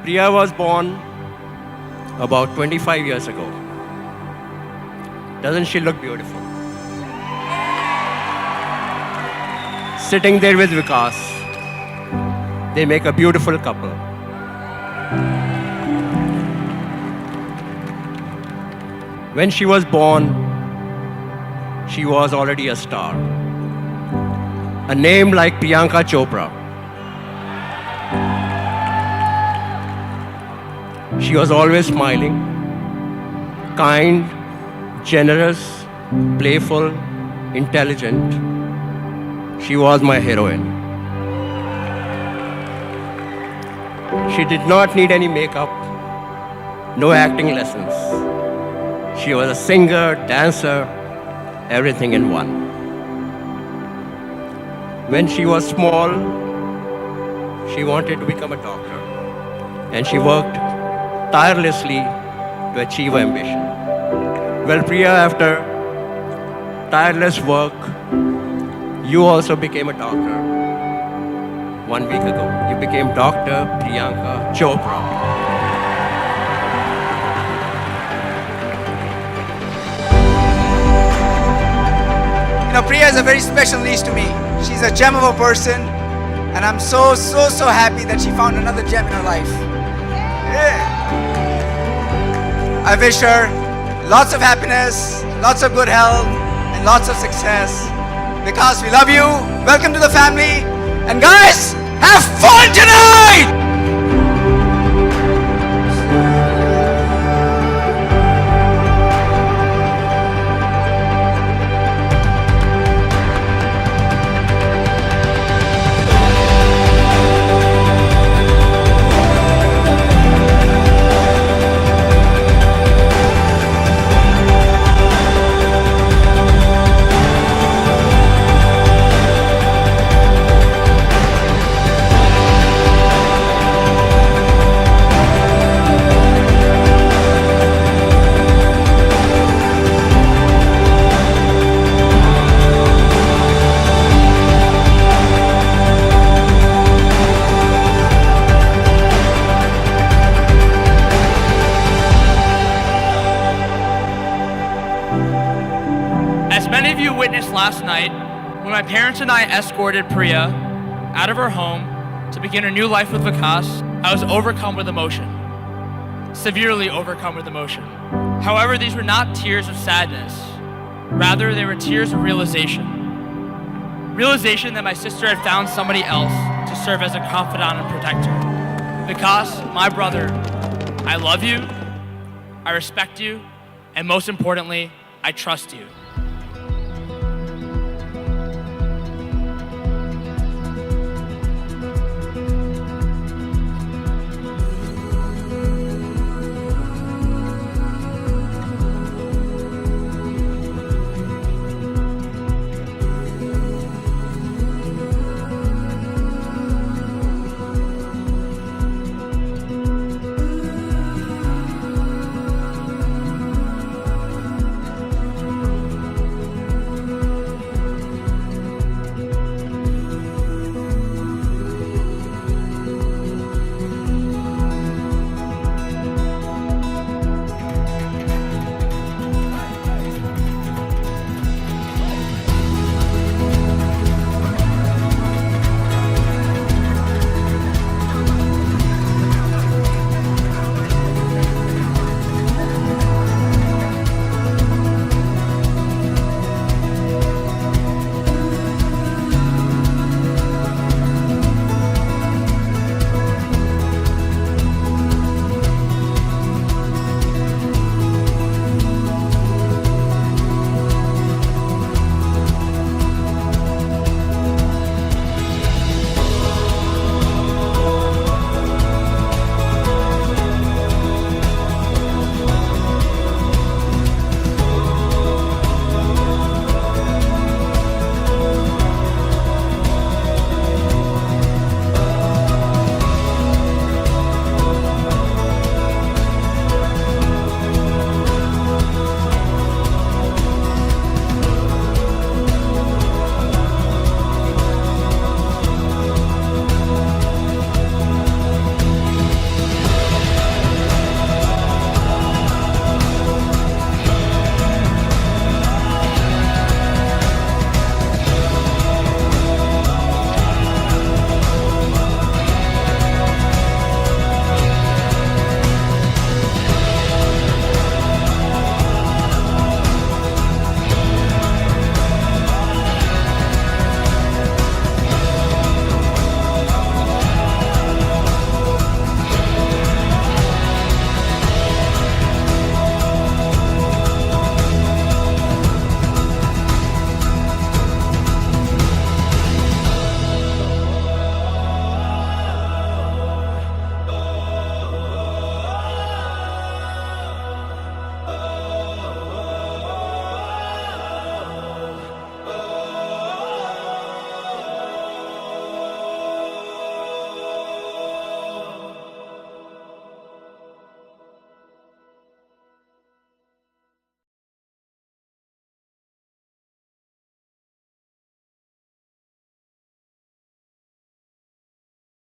Priya was born about 25 years ago. Doesn't she look beautiful? Sitting there with Vikas, they make a beautiful couple. When she was born, she was already a star. A name like Priyanka Chopra. She was always smiling, kind, generous, playful, intelligent. She was my heroine. She did not need any makeup, no acting lessons. She was a singer, dancer, everything in one. When she was small, she wanted to become a doctor, and she worked tirelessly to achieve her ambition. Well, Priya, after tireless work, you also became a doctor. 1 week ago, you became Dr. Priyanka Chopra. You know, Priya is a very special niece to me. She's a gem of a person, and I'm so happy that she found another gem in her life. Yeah. I wish her lots of happiness, lots of good health, and lots of success. Because we love you. Welcome to the family. And guys, have fun tonight! As many of you witnessed last night, when my parents and I escorted Priya out of her home to begin her new life with Vikas, I was overcome with emotion. Severely overcome with emotion. However, these were not tears of sadness. Rather, they were tears of realization. Realization that my sister had found somebody else to serve as a confidant and protector. Vikas, my brother, I love you, I respect you, and most importantly, I trust you.